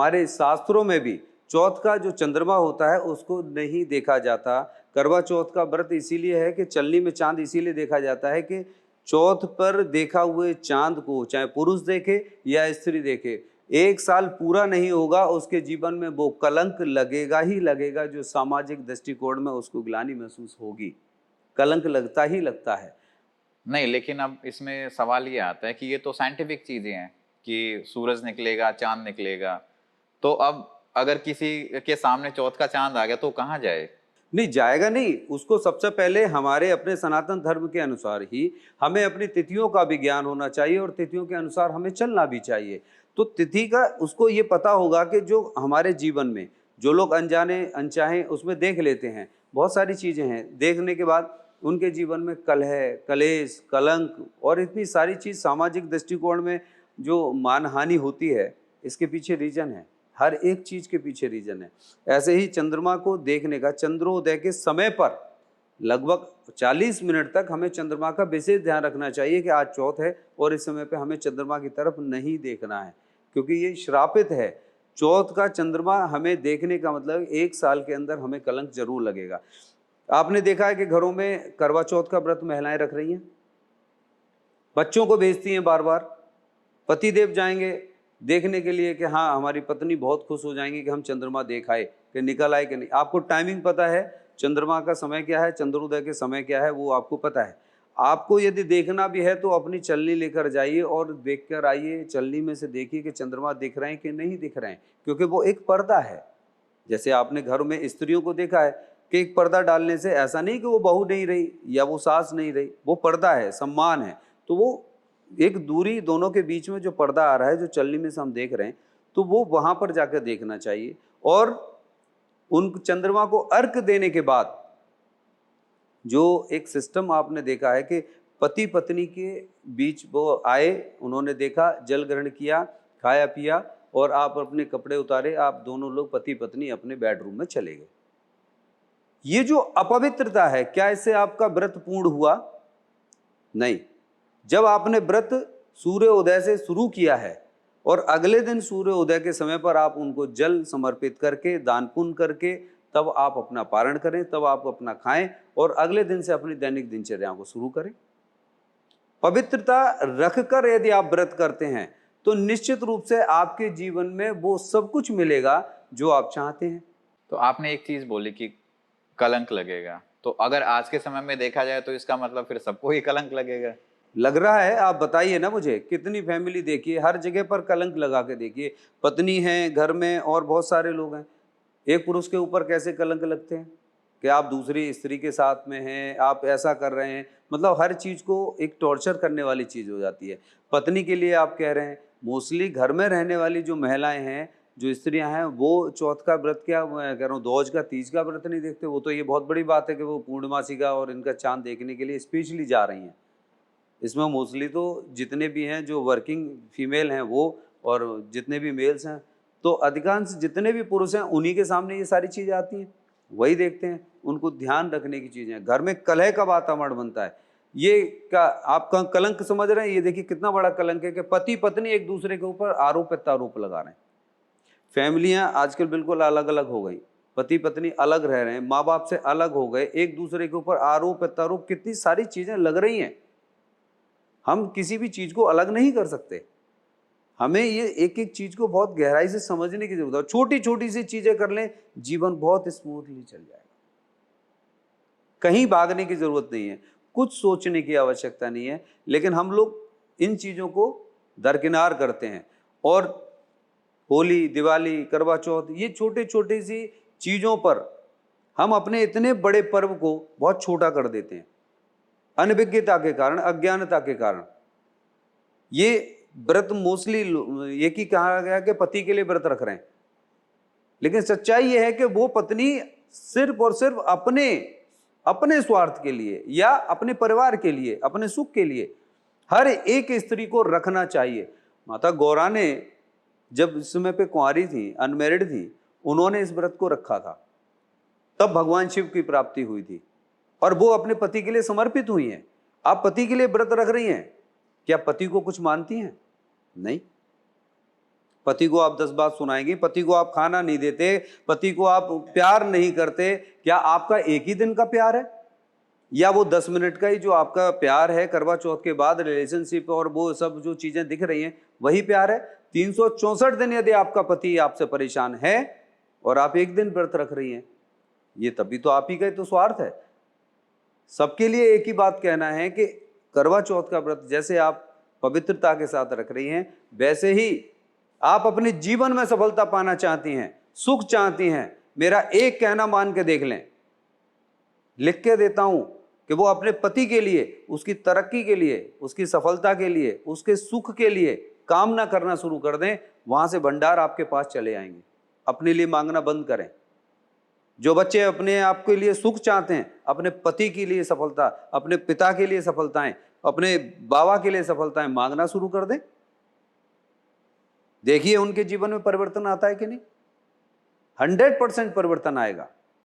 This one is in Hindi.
हमारे शास्त्रों में भी चौथ का जो चंद्रमा होता है उसको नहीं देखा जाता। करवा चौथ का व्रत इसीलिए है कि चलनी में चांद इसीलिए देखा जाता है कि चौथ पर देखा हुए चांद को चाहे पुरुष देखे या स्त्री देखे, एक साल पूरा नहीं होगा उसके जीवन में वो कलंक लगेगा ही लगेगा, जो सामाजिक दृष्टिकोण में उसको ग्लानि महसूस होगी, कलंक लगता ही लगता है। नहीं, लेकिन अब इसमें सवाल ये आता है कि ये तो साइंटिफिक चीजें हैं कि सूरज निकलेगा, चांद निकलेगा, तो अब अगर किसी के सामने चौथ का चांद आ गया तो कहाँ जाए? नहीं जाएगा नहीं, उसको सबसे पहले हमारे अपने सनातन धर्म के अनुसार ही हमें अपनी तिथियों का भी ज्ञान होना चाहिए और तिथियों के अनुसार हमें चलना भी चाहिए। तो तिथि का उसको ये पता होगा कि जो हमारे जीवन में जो लोग अनजाने अनचाहे उसमें देख लेते हैं, बहुत सारी चीज़ें हैं, देखने के बाद उनके जीवन में कलह, कलेश, कलंक और इतनी सारी चीज़ सामाजिक दृष्टिकोण में जो मानहानि होती है, इसके पीछे रीजन है, हर एक चीज के पीछे रीजन है। ऐसे ही चंद्रमा को देखने का चंद्रोदय के समय पर लगभग 40 मिनट तक हमें चंद्रमा का विशेष ध्यान रखना चाहिए कि आज चौथ है और इस समय पे हमें चंद्रमा की तरफ नहीं देखना है, क्योंकि ये श्रापित है। चौथ का चंद्रमा हमें देखने का मतलब एक साल के अंदर हमें कलंक जरूर लगेगा। आपने देखा है कि घरों में करवा चौथ का व्रत महिलाएं रख रही हैं, बच्चों को भेजती हैं बार बार, पतिदेव जाएंगे देखने के लिए कि हाँ हमारी पत्नी बहुत खुश हो जाएंगी कि हम चंद्रमा देख आए, कि निकल आए कि नहीं। आपको टाइमिंग पता है, चंद्रमा का समय क्या है, चंद्रोदय के समय क्या है, वो आपको पता है। आपको यदि देखना भी है तो अपनी चलनी लेकर जाइए और देख कर आइए, चलनी में से देखिए कि चंद्रमा दिख रहे हैं कि नहीं दिख रहे हैं, क्योंकि वो एक पर्दा है। जैसे आपने घर में स्त्रियों को देखा है कि एक पर्दा डालने से ऐसा नहीं कि वो बहू नहीं रही या वो सास नहीं रही, वो पर्दा है, सम्मान है। तो वो एक दूरी दोनों के बीच में जो पर्दा आ रहा है, जो चलनी में से हम देख रहे हैं, तो वो वहां पर जाकर देखना चाहिए। और उन चंद्रमा को अर्घ देने के बाद जो एक सिस्टम आपने देखा है कि पति पत्नी के बीच वो आए, उन्होंने देखा, जल ग्रहण किया, खाया पिया और आप अपने कपड़े उतारे, आप दोनों लोग पति पत्नी अपने बेडरूम में चले गए। ये जो अपवित्रता है, क्या इससे आपका व्रत पूर्ण हुआ? नहीं। जब आपने व्रत सूर्य उदय से शुरू किया है और अगले दिन सूर्य उदय के समय पर आप उनको जल समर्पित करके, दान पुण्य करके, तब आप अपना पारण करें, तब आप अपना खाएं और अगले दिन से अपनी दैनिक दिनचर्या को शुरू करें। पवित्रता रखकर यदि आप व्रत करते हैं तो निश्चित रूप से आपके जीवन में वो सब कुछ मिलेगा जो आप चाहते हैं। तो आपने एक चीज बोली कि कलंक लगेगा, तो अगर आज के समय में देखा जाए तो इसका मतलब फिर सबको ही कलंक लगेगा? लग रहा है, आप बताइए ना मुझे, कितनी फैमिली देखिए, हर जगह पर कलंक लगा के देखिए, पत्नी है घर में और बहुत सारे लोग हैं, एक पुरुष के ऊपर कैसे कलंक लगते हैं कि आप दूसरी स्त्री के साथ में हैं, आप ऐसा कर रहे हैं, मतलब हर चीज़ को एक टॉर्चर करने वाली चीज़ हो जाती है। पत्नी के लिए आप कह रहे हैं, मोस्टली घर में रहने वाली जो महिलाएं हैं, जो स्त्रियां हैं, वो चौथ का व्रत, क्या मैं कह रहा हूँ, दोज का तीज का व्रत नहीं देखते। वो तो ये बहुत बड़ी बात है कि वो पूर्णमासी का और इनका चांद देखने के लिए स्पेशली जा रही हैं। इसमें मोस्टली तो जितने भी हैं जो वर्किंग फीमेल हैं वो, और जितने भी मेल्स हैं, तो अधिकांश जितने भी पुरुष हैं उन्हीं के सामने ये सारी चीज़ें आती हैं, वही देखते हैं। उनको ध्यान रखने की चीज़ें हैं। घर में कलह का वातावरण बनता है। ये का आप कलंक समझ रहे हैं? ये देखिए कितना बड़ा कलंक है कि पति पत्नी एक दूसरे के ऊपर आरोप प्रत्यारोप लगा रहे हैं। फैमिलियां आजकल बिल्कुल अलग अलग हो गई, पति पत्नी अलग रह रहे हैं, माँ बाप से अलग हो गए, एक दूसरे के ऊपर आरोप प्रत्यारोप, कितनी सारी चीज़ें लग रही हैं। हम किसी भी चीज को अलग नहीं कर सकते। हमें ये एक एक चीज को बहुत गहराई से समझने की जरूरत है। छोटी छोटी सी चीजें कर लें, जीवन बहुत स्मूथली चल जाएगा। कहीं भागने की जरूरत नहीं है, कुछ सोचने की आवश्यकता नहीं है। लेकिन हम लोग इन चीजों को दरकिनार करते हैं और होली, दिवाली, करवा चौथ, ये छोटे छोटे सी चीजों पर हम अपने इतने बड़े पर्व को बहुत छोटा कर देते हैं, अनभिज्ञता के कारण, अज्ञानता के कारण। ये व्रत मोस्टली ये की कहा गया कि पति के लिए व्रत रख रहे हैं, लेकिन सच्चाई ये है कि वो पत्नी सिर्फ और सिर्फ अपने अपने स्वार्थ के लिए या अपने परिवार के लिए, अपने सुख के लिए हर एक स्त्री को रखना चाहिए। माता गौरा ने जब इस समय पे कुंवारी थी, अनमेरिड थी, उन्होंने इस व्रत को रखा था, तब भगवान शिव की प्राप्ति हुई थी और वो अपने पति के लिए समर्पित हुई हैं। आप पति के लिए व्रत रख रही हैं, क्या पति को कुछ मानती हैं? नहीं। पति को आप 10 बात सुनाएंगे, पति को आप खाना नहीं देते, पति को आप प्यार नहीं करते, क्या आपका एक ही दिन का प्यार है या वो 10 मिनट का ही जो आपका प्यार है करवा चौथ के बाद रिलेशनशिप और वो सब जो चीजें दिख रही हैं वही प्यार है? 364 दिन यदि आपका पति आपसे परेशान है और आप एक दिन व्रत रख रही हैं, ये तभी तो आप ही का तो स्वार्थ है। सबके लिए एक ही बात कहना है कि करवा चौथ का व्रत जैसे आप पवित्रता के साथ रख रही हैं, वैसे ही आप अपने जीवन में सफलता पाना चाहती हैं, सुख चाहती हैं, मेरा एक कहना मान के देख लें, लिख के देता हूं कि वो अपने पति के लिए, उसकी तरक्की के लिए, उसकी सफलता के लिए, उसके सुख के लिए कामना करना शुरू कर दें, वहां से भंडार आपके पास चले आएंगे। अपने लिए मांगना बंद करें। जो बच्चे अपने आप के लिए सुख चाहते हैं, अपने पति के लिए सफलता, अपने पिता के लिए सफलताएं, अपने बाबा के लिए सफलताएं मांगना शुरू कर दें। देखिए उनके जीवन में परिवर्तन आता है कि नहीं? 100% परिवर्तन आएगा।